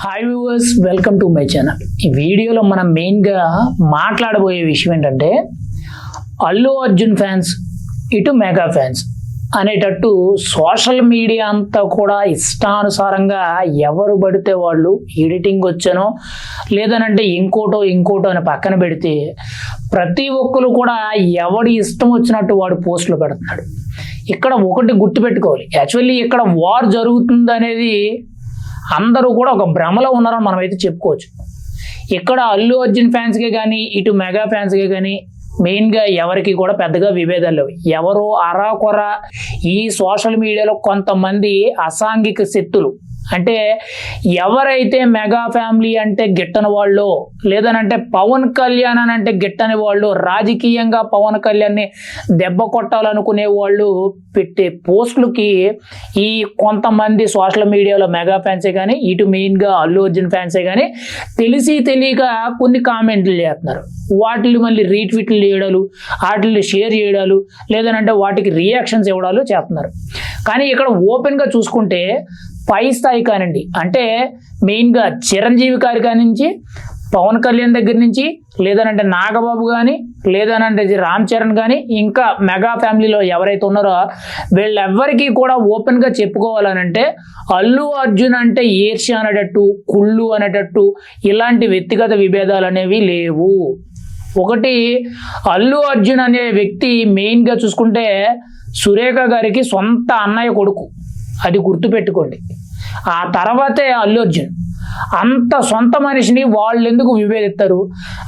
Hi viewers, welcome to my channel. ఈ వీడియోలో మనం మెయిన్గా మాట్లాడబోయే విషయం ఏంటంటే అల్లు అర్జున్ ఫ్యాన్స్ ఇటు మెగా ఫ్యాన్స్ అనేటట్టు సోషల్ మీడియా అంతా కూడా ఇష్టానుసారంగా ఎవరు పడితే వాళ్ళు ఎడిటింగ్ వచ్చానో లేదనంటే ఇంకోటో అని పక్కన పెడితే ప్రతి ఒక్కరు కూడా ఎవడి ఇష్టం వచ్చినట్టు వాడు పోస్టులు పెడుతున్నాడు. ఇక్కడ ఒకటి గుర్తుపెట్టుకోవాలి, యాక్చువల్లీ ఇక్కడ వార్ జరుగుతుంది అనేది అందరూ కూడా ఒక భ్రమలో ఉన్నారని మనమైతే చెప్పుకోవచ్చు. ఇక్కడ అల్లు అర్జున్ ఫ్యాన్స్కే కానీ ఇటు మెగా ఫ్యాన్స్కే కానీ మెయిన్గా ఎవరికి కూడా పెద్దగా విభేదాలు లేవు. ఎవరో అరాకొర ఈ సోషల్ మీడియాలో కొంతమంది అసాంఘిక శక్తులు, అంటే ఎవరైతే మెగా ఫ్యామిలీ అంటే గిట్టని వాళ్ళు లేదనంటే పవన్ కళ్యాణ్ అని అంటే గిట్టని వాళ్ళు, రాజకీయంగా పవన్ కళ్యాణ్ని దెబ్బ కొట్టాలనుకునే వాళ్ళు పెట్టే పోస్టులకి ఈ కొంతమంది సోషల్ మీడియాలో మెగా ఫ్యాన్సే కానీ ఇటు మెయిన్గా అల్లు అర్జున్ ఫ్యాన్సే కానీ తెలియక కొన్ని కామెంట్లు చేస్తున్నారు. వాటిని మళ్ళీ రీట్వీట్లు చేయడాలు, వాటిని షేర్ చేయడాలు లేదనంటే వాటికి రియాక్షన్స్ ఇవ్వడాలు చేస్తున్నారు. కానీ ఇక్కడ ఓపెన్గా చూసుకుంటే పై స్థాయి కానివ్వండి, అంటే మెయిన్గా చిరంజీవి గారి కానించి పవన్ కళ్యాణ్ దగ్గర నుంచి లేదనంటే నాగబాబు కానీ లేదనంటే రామ్ చరణ్ కానీ ఇంకా మెగా ఫ్యామిలీలో ఎవరైతే ఉన్నారో వీళ్ళెవ్వరికీ కూడా ఓపెన్గా చెప్పుకోవాలనంటే అల్లు అర్జున్ అంటే ఈర్ష్య అనేటట్టు, కుళ్ళు అనేటట్టు ఇలాంటి వ్యక్తిగత విభేదాలు అనేవి లేవు. ఒకటి, అల్లు అర్జున్ అనే వ్యక్తి మెయిన్గా చూసుకుంటే సురేఖ గారికి సొంత అన్నయ్య కొడుకు, అది గుర్తుపెట్టుకోండి. ఆ తర్వాతే అల్లు అర్జున్. అంత సొంత మనిషిని వాళ్ళు ఎందుకు విభేదిస్తారు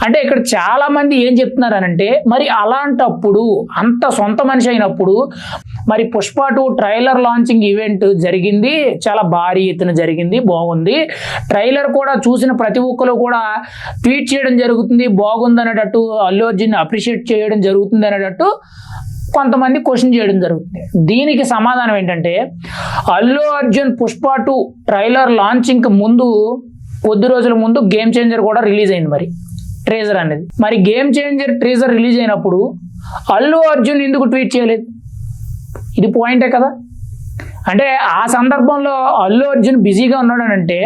అంటే ఇక్కడ చాలా మంది ఏం చెప్తున్నారనంటే, మరి అలాంటప్పుడు అంత సొంత మనిషి అయినప్పుడు మరి పుష్ప 2 ట్రైలర్ లాంచింగ్ ఈవెంట్ జరిగింది, చాలా భారీ ఎత్తున జరిగింది, బాగుంది. ట్రైలర్ కూడా చూసిన ప్రతి ఒక్కరు కూడా ట్వీట్ చేయడం జరుగుతుంది, బాగుంది అనేటట్టు, అల్లు అర్జున్ అప్రిషియేట్ చేయడం జరుగుతుంది అనేటట్టు కొంతమంది క్వశ్చన్ చేయడం జరుగుతుంది. దీనికి సమాధానం ఏంటంటే అల్లు అర్జున్ పుష్ప 2 ట్రైలర్ లాంచింగ్ ముందు కొద్ది రోజుల ముందు గేమ్ చేంజర్ కూడా రిలీజ్ అయింది. మరి ట్రేజర్ అనేది, మరి గేమ్ చేంజర్ ట్రేజర్ రిలీజ్ అయినప్పుడు అల్లు అర్జున్ ఎందుకు ట్వీట్ చేయలేదు? ఇది పాయింటే కదా. అంటే ఆ సందర్భంలో అల్లు అర్జున్ బిజీగా ఉన్నాడనంటే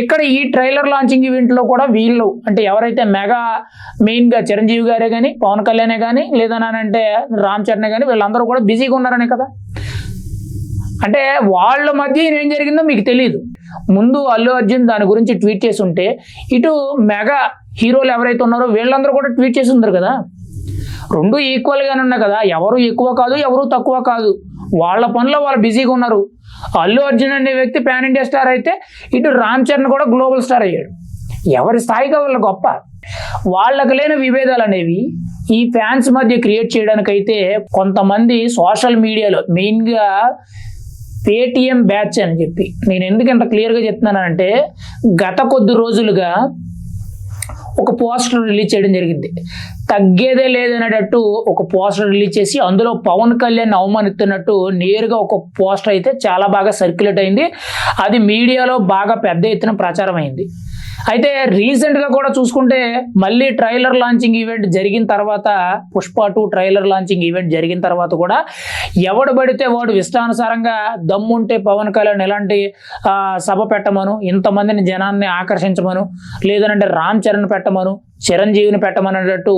ఇక్కడ ఈ ట్రైలర్ లాంచింగ్ ఈవెంట్లో కూడా వీళ్ళు అంటే ఎవరైతే మెగా మెయిన్గా చిరంజీవి గారే కానీ పవన్ కళ్యాణే కానీ లేదనంటే రామ్ చరణ్ కానీ వీళ్ళందరూ కూడా బిజీగా ఉన్నారనే కదా. అంటే వాళ్ళ మధ్య ఏం జరిగిందో మీకు తెలియదు. ముందు అల్లు అర్జున్ దాని గురించి ట్వీట్ చేసి ఉంటే ఇటు మెగా హీరోలు ఎవరైతే ఉన్నారో వీళ్ళందరూ కూడా ట్వీట్ చేసి ఉన్నారు కదా. రెండు ఈక్వల్గానే ఉన్నాయి కదా, ఎవరు ఎక్కువ కాదు ఎవరు తక్కువ కాదు, వాళ్ళ పనిలో వాళ్ళు బిజీగా ఉన్నారు. అల్లు అర్జున్ అనే వ్యక్తి పాన్ ఇండియా స్టార్ అయితే ఇటు రామ్ చరణ్ కూడా గ్లోబల్ స్టార్ అయ్యాడు. ఎవరి స్థాయిగా వాళ్ళ గొప్ప. వాళ్ళకి లేని విభేదాలు అనేవి ఈ ఫ్యాన్స్ మధ్య క్రియేట్ చేయడానికైతే కొంతమంది సోషల్ మీడియాలో మెయిన్గా పేటిఎం బ్యాచ్ అని చెప్పి, నేను ఎందుకు ఇంత క్లియర్గా చెప్తున్నానంటే గత కొద్ది రోజులుగా ఒక పోస్టర్ రిలీజ్ చేయడం జరిగింది. తగ్గేదే లేదనేటట్టు ఒక పోస్టర్ రిలీజ్ చేసి అందులో పవన్ కళ్యాణ్ అవమానిస్తున్నట్టు నేరుగా ఒక పోస్టర్ అయితే చాలా బాగా సర్క్యులేట్ అయింది. అది మీడియాలో బాగా పెద్ద ఎత్తున ప్రచారం అయింది. అయితే రీసెంట్గా కూడా చూసుకుంటే మళ్ళీ ట్రైలర్ లాంచింగ్ ఈవెంట్ జరిగిన తర్వాత పుష్ప 2 ట్రైలర్ లాంచింగ్ ఈవెంట్ జరిగిన తర్వాత కూడా ఎవడు పడితే వాడు ఇష్టానుసారంగా దమ్ముంటే పవన్ కళ్యాణ్ ఎలాంటి సభ పెట్టమను, ఇంతమందిని జనాన్ని ఆకర్షించమను లేదనంటే రామ్ చరణ్ పెట్టమను, చిరంజీవిని పెట్టమనేటట్టు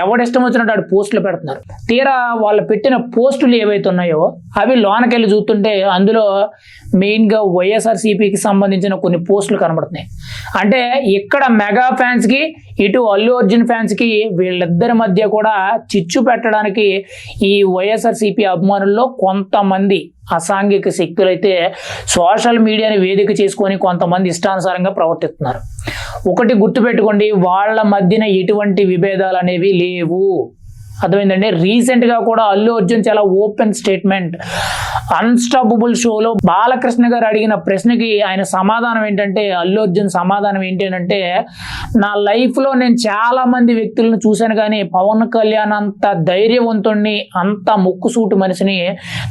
ఎవడిష్టం వచ్చినట్టు వాడు పోస్టులు పెడుతున్నారు. తీరా వాళ్ళు పెట్టిన పోస్టులు ఏవైతే ఉన్నాయో అవి లోనకెళ్ళి చూస్తుంటే అందులో మెయిన్గా వైఎస్ఆర్సీపీకి సంబంధించిన కొన్ని పోస్టులు కనబడుతున్నాయి. అంటే ఇక్కడ మెగా ఫ్యాన్స్కి ఇటు అల్లు అర్జున్ ఫ్యాన్స్కి వీళ్ళిద్దరి మధ్య కూడా చిచ్చు పెట్టడానికి ఈ వైఎస్ఆర్సీపీ అభిమానుల్లో కొంతమంది అసాంఘిక శక్తులైతే సోషల్ మీడియాని వేదిక చేసుకొని కొంతమంది ఇష్టానుసారంగా ప్రవర్తిస్తున్నారు. ఒకటి గుర్తుపెట్టుకోండి, వాళ్ళ మధ్యన ఎటువంటి విభేదాలు అనేవి లేవు. అర్థమైందండి. రీసెంట్గా కూడా అల్లు అర్జున్ చాలా ఓపెన్ స్టేట్మెంట్, అన్స్టాపబుల్ షోలో బాలకృష్ణ గారు అడిగిన ప్రశ్నకి ఆయన సమాధానం ఏంటంటే, అల్లు అర్జున్ సమాధానం ఏంటి అంటే, నా లైఫ్లో నేను చాలా మంది వ్యక్తులను చూశాను కానీ పవన్ కళ్యాణ్ అంత ధైర్యవంతుణ్ణి అంత ముక్కుసూటు మనిషిని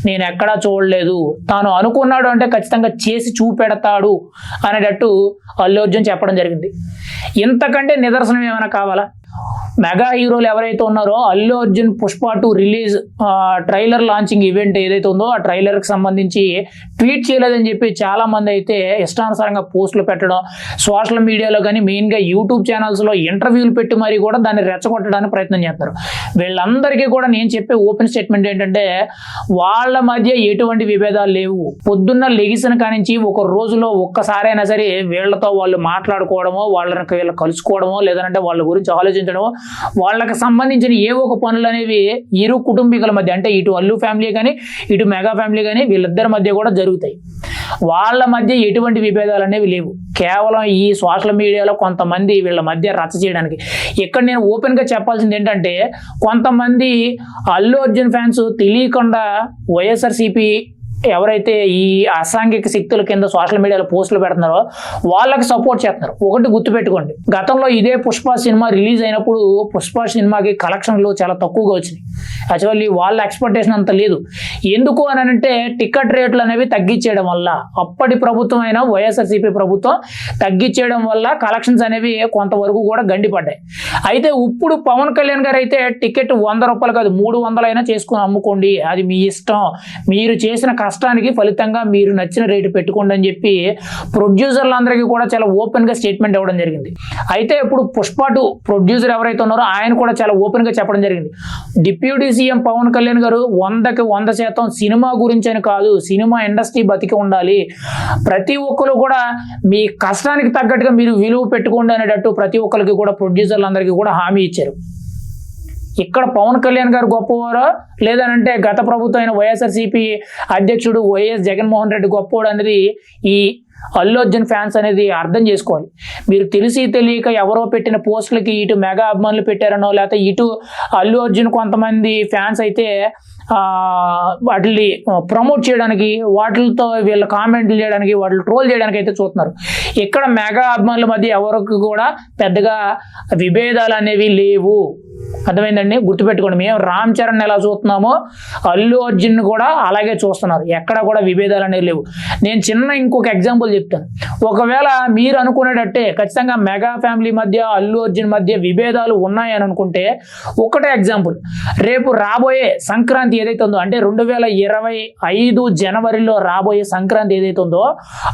నేను ఎక్కడా చూడలేదు, తాను అనుకున్నాడు అంటే ఖచ్చితంగా చేసి చూపెడతాడు అనేటట్టు అల్లు అర్జున్ చెప్పడం జరిగింది. ఇంతకంటే నిదర్శనం ఏమైనా కావాలా? మెగా హీరోలు ఎవరైతే ఉన్నారో Allu Arjun Pushpa 2 release trailer launching event ఏదైతే ఉందో ఆ ట్రైలర్కి సంబంధించి ట్వీట్ చేయలేదని చెప్పి చాలా మంది అయితే ఇష్టానుసారంగా పోస్టులు పెట్టడం, సోషల్ మీడియాలో కానీ మెయిన్గా యూట్యూబ్ ఛానల్స్లో ఇంటర్వ్యూలు పెట్టి మరి కూడా దాన్ని రెచ్చగొట్టడానికి ప్రయత్నం చేస్తారు. వీళ్ళందరికీ కూడా నేను చెప్పే ఓపెన్ స్టేట్మెంట్ ఏంటంటే వాళ్ళ మధ్య ఎటువంటి విభేదాలు లేవు. పొద్దున్న లెగిసిన కానించి ఒక రోజులో ఒక్కసారైనా సరే వీళ్ళతో వాళ్ళు మాట్లాడుకోవడమో, వీళ్ళు కలుసుకోవడమో, లేదంటే వాళ్ళ గురించి ఆలోచించడమో, వాళ్ళకి సంబంధించిన ఏ ఒక పనులు అనేవి ఇరు కుటుంబీకుల మధ్య అంటే ఇటు అల్లు ఫ్యామిలీ కానీ ఇటు మెగా ఫ్యామిలీ కానీ వీళ్ళిద్దరి మధ్య కూడా జరుగుతాయి. వాళ్ళ మధ్య ఎటువంటి విభేదాలు అనేవి లేవు. కేవలం ఈ సోషల్ మీడియాలో కొంతమంది వీళ్ళ మధ్య రచ్చ చేయడానికి. ఇక్కడ నేను ఓపెన్గా చెప్పాల్సింది ఏంటంటే కొంతమంది అల్లు అర్జున్ ఫ్యాన్స్ తెలియకుండా వైఎస్ఆర్సీపీ ఎవరైతే ఈ అసాంఘిక శక్తుల కింద సోషల్ మీడియాలో పోస్టులు పెడుతున్నారో వాళ్ళకి సపోర్ట్ చేస్తున్నారు. ఒకటి గుర్తుపెట్టుకోండి, గతంలో ఇదే పుష్ప సినిమా రిలీజ్ అయినప్పుడు పుష్ప సినిమాకి కలెక్షన్లు చాలా తక్కువగా వచ్చినాయి. యాక్చువల్లీ వాళ్ళ ఎక్స్పెక్టేషన్ అంత లేదు. ఎందుకు అని అంటే టికెట్ రేట్లు అనేవి తగ్గించేయడం వల్ల, అప్పటి ప్రభుత్వం అయినా వైఎస్ఆర్సీపీ ప్రభుత్వం తగ్గించేయడం వల్ల కలెక్షన్స్ అనేవి కొంతవరకు కూడా గండిపడ్డాయి. అయితే ఇప్పుడు పవన్ కళ్యాణ్ గారు అయితే టికెట్ 100 రూపాయలు కాదు 300 అయినా చేసుకుని అమ్ముకోండి, అది మీ ఇష్టం, మీరు చేసిన కష్టానికి ఫలితంగా మీరు నచ్చిన రేటు పెట్టుకోండి అని చెప్పి ప్రొడ్యూసర్లందరికీ కూడా చాలా ఓపెన్గా స్టేట్మెంట్ ఇవ్వడం జరిగింది. అయితే ఇప్పుడు పుష్ప 2 ప్రొడ్యూసర్ ఎవరైతే ఉన్నారో ఆయన కూడా చాలా ఓపెన్గా చెప్పడం జరిగింది. డిప్యూటీ సీఎం పవన్ కళ్యాణ్ గారు 100కి 100% సినిమా గురించి అని కాదు, సినిమా ఇండస్ట్రీ బతికి ఉండాలి, ప్రతి ఒక్కరు కూడా మీ కష్టానికి తగ్గట్టుగా మీరు విలువ పెట్టుకోండి అనేటట్టు ప్రతి ఒక్కరికి కూడా ప్రొడ్యూసర్లందరికీ కూడా హామీ ఇచ్చారు. ఇక్కడ పవన్ కళ్యాణ్ గారు గొప్పవారో లేదనంటే గత ప్రభుత్వం అయిన వైఎస్ఆర్సీపీ అధ్యక్షుడు వైఎస్ జగన్మోహన్ రెడ్డి గొప్పవాడు అనేది ఈ అల్లు అర్జున్ ఫ్యాన్స్ అనేది అర్థం చేసుకోవాలి. మీరు తెలిసి తెలియక ఎవరో పెట్టిన పోస్టులకి ఇటు మెగా అభిమానులు పెట్టారనో, లేకపోతే ఇటు అల్లు అర్జున్ కొంతమంది ఫ్యాన్స్ అయితే వాటిని ప్రమోట్ చేయడానికి, వాటితో వీళ్ళ కామెంట్లు చేయడానికి, వాటిని ట్రోల్ చేయడానికి అయితే చూస్తున్నారు. ఇక్కడ మెగా అభిమానుల మధ్య ఎవరికి కూడా పెద్దగా విభేదాలు అనేవి లేవు. అర్థమైందండి, గుర్తుపెట్టుకోండి. మేము రామ్ చరణ్ ఎలా చూస్తున్నామో అల్లు అర్జున్ కూడా అలాగే చూస్తున్నారు. ఎక్కడ కూడా విభేదాలు అనేవి లేవు. నేను చిన్న ఇంకొక ఎగ్జాంపుల్ చెప్తాను. ఒకవేళ మీరు అనుకునేటట్టే ఖచ్చితంగా మెగా ఫ్యామిలీ మధ్య అల్లు అర్జున్ మధ్య విభేదాలు ఉన్నాయని అనుకుంటే ఒకటే ఎగ్జాంపుల్, రేపు రాబోయే సంక్రాంతి ఏదైతే ఉందో అంటే 2025 జనవరిలో రాబోయే సంక్రాంతి ఏదైతే ఉందో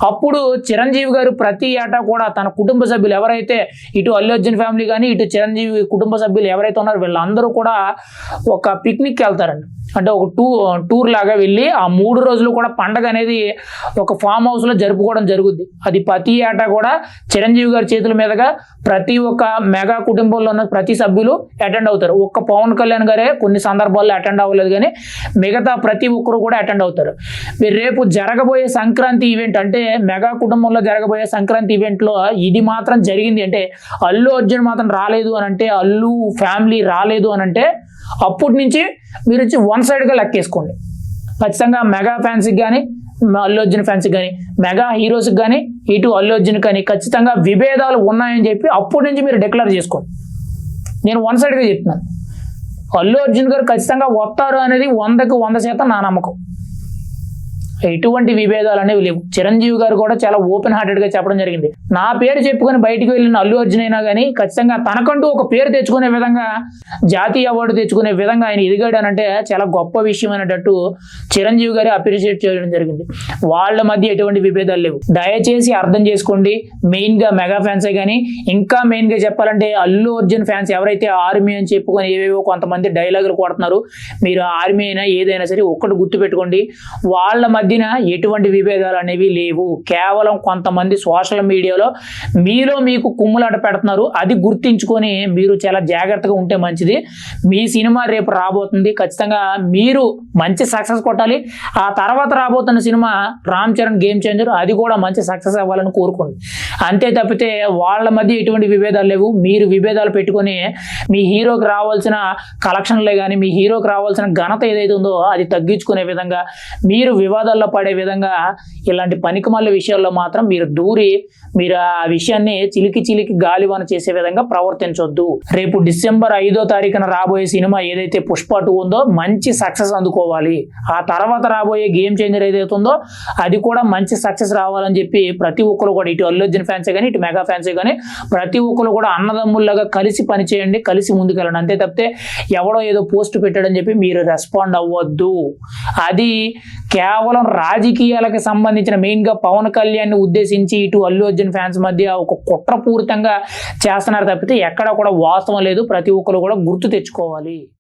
అప్పుడు చిరంజీవి గారు ప్రతి ఏటా కూడా తన కుటుంబ సభ్యులు ఎవరైతే ఇటు అల్లు అర్జున్ ఫ్యామిలీ కానీ ఇటు చిరంజీవి కుటుంబ సభ్యులు ఎవరైతే ఉన్నారు వీళ్ళందరూ కూడా ఒక పిక్నిక్ వెళ్తారండి. అంటే ఒక టూర్ లాగా వెళ్ళి ఆ 3 రోజులు కూడా పండగ అనేది ఒక ఫామ్ హౌస్లో జరుపుకోవడం జరుగుద్ది. అది ప్రతి ఏటా కూడా చిరంజీవి గారి చేతుల మీదుగా ప్రతి ఒక్క మెగా కుటుంబంలో ఉన్న ప్రతి సభ్యులు అటెండ్ అవుతారు. ఒక్క పవన్ కళ్యాణ్ గారే కొన్ని సందర్భాల్లో అటెండ్ అవ్వలేదు, కానీ మిగతా ప్రతి ఒక్కరు కూడా అటెండ్ అవుతారు. మీరు రేపు జరగబోయే సంక్రాంతి ఈవెంట్ అంటే మెగా కుటుంబంలో జరగబోయే సంక్రాంతి ఈవెంట్లో ఇది మాత్రం జరిగింది అంటే అల్లు అర్జున్ మాత్రం రాలేదు అని అంటే, అల్లు ఫ్యామిలీ రాలేదు అని అంటే అప్పటి నుంచి మీరు వచ్చి వన్ సైడ్గా లెక్కేసుకోండి. ఖచ్చితంగా మెగా ఫ్యాన్స్కి కానీ అల్లు అర్జున్ ఫ్యాన్స్కి కానీ మెగా హీరోస్కి కానీ ఇటు అల్లు అర్జున్ కానీ ఖచ్చితంగా విభేదాలు ఉన్నాయని చెప్పి అప్పటి నుంచి మీరు డిక్లేర్ చేసుకోండి. నేను వన్ సైడ్గా చెప్తున్నాను. అల్లు అర్జున్ గారు ఖచ్చితంగా వస్తారు అనేది 100కి 100% నా నమ్మకం. ఎటువంటి విభేదాలు అనేవి లేవు. చిరంజీవి గారు కూడా చాలా ఓపెన్ హార్టెడ్గా చెప్పడం జరిగింది. నా పేరు చెప్పుకొని బయటికి వెళ్ళిన అల్లు అర్జున్ అయినా కానీ ఖచ్చితంగా తనకంటూ ఒక పేరు తెచ్చుకునే విధంగా, జాతీయ అవార్డు తెచ్చుకునే విధంగా ఆయన ఎదిగాడనంటే చాలా గొప్ప విషయం అనేటట్టు చిరంజీవి గారు అప్రిషియేట్ చేయడం జరిగింది. వాళ్ళ మధ్య ఎటువంటి విభేదాలు లేవు. దయచేసి అర్థం చేసుకోండి. మెయిన్గా మెగా ఫ్యాన్సే కానీ, ఇంకా మెయిన్గా చెప్పాలంటే అల్లు అర్జున్ ఫ్యాన్స్ ఎవరైతే ఆర్మీ అని చెప్పుకొని ఏవేవో కొంతమంది డైలాగులు కొడుతున్నారు, మీరు ఆర్మీ అయినా ఏదైనా సరే ఒక్కటి గుర్తుపెట్టుకోండి, వాళ్ళ మధ్యన ఎటువంటి విభేదాలు అనేవి లేవు. కేవలం కొంతమంది సోషల్ మీడియాలో మీలో మీకు కుమ్ములాట పెడుతున్నారు. అది గుర్తించుకొని మీరు చాలా జాగ్రత్తగా ఉంటే మంచిది. మీ సినిమా రేపు రాబోతుంది, ఖచ్చితంగా మీరు మంచి సక్సెస్ కొట్టాలి. ఆ తర్వాత రాబోతున్న cinema Ram Charan game changer, అది కూడా మంచి సక్సెస్ అవ్వాలని కోరుకోండి. అంతే తప్పితే వాళ్ళ మధ్య ఎటువంటి విభేదాలు లేవు. మీరు విభేదాలు పెట్టుకొని మీ హీరోకి రావాల్సిన కలెక్షన్లే కానీ మీ హీరోకి రావాల్సిన ఘనత ఏదైతే ఉందో అది తగ్గించుకునే విధంగా, మీరు వివాదాల్లో పడే విధంగా ఇలాంటి పనికిమాల విషయాల్లో మాత్రం మీరు దూరి మీరు ఆ విషయాన్ని చిలికి గాలివాన చేసే విధంగా ప్రవర్తించొద్దు. రేపు డిసెంబర్ 5వ తారీఖున రాబోయే సినిమా ఏదైతే పుష్ప 2 ఉందో మంచి సక్సెస్ అందుకోవాలి. ఆ తర్వాత రాబోయే గేమ్ చేంజర్ ఏదైతే ఉందో అది కూడా మంచి సక్సెస్ రావాలని చెప్పి ప్రతి ఒక్కరు కూడా ఇటు అల్లు అర్జున్ ఫ్యాన్సే కానీ ఇటు మెగా ఫ్యాన్సే కానీ ప్రతి ఒక్కరు కూడా అన్నదమ్ముల్లాగా కలిసి పనిచేయండి, కలిసి ముందుకెళ్ళండి. అంతే తప్పితే ఎవడో ఏదో పోస్ట్ పెట్టాడని చెప్పి మీరు రెస్పాండ్ అవ్వద్దు. అది కేవలం రాజకీయాలకు సంబంధించిన మెయిన్గా పవన్ కళ్యాణ్ ఉద్దేశించి ఇటు అల్లు అర్జున్ ఫ్యాన్స్ మధ్య ఒక కుట్రపూరితంగా చేస్తున్నారు తప్పితే ఎక్కడ కూడా వాస్తవం లేదు. ప్రతి ఒక్కరు కూడా గుర్తు తెచ్చుకోవాలి.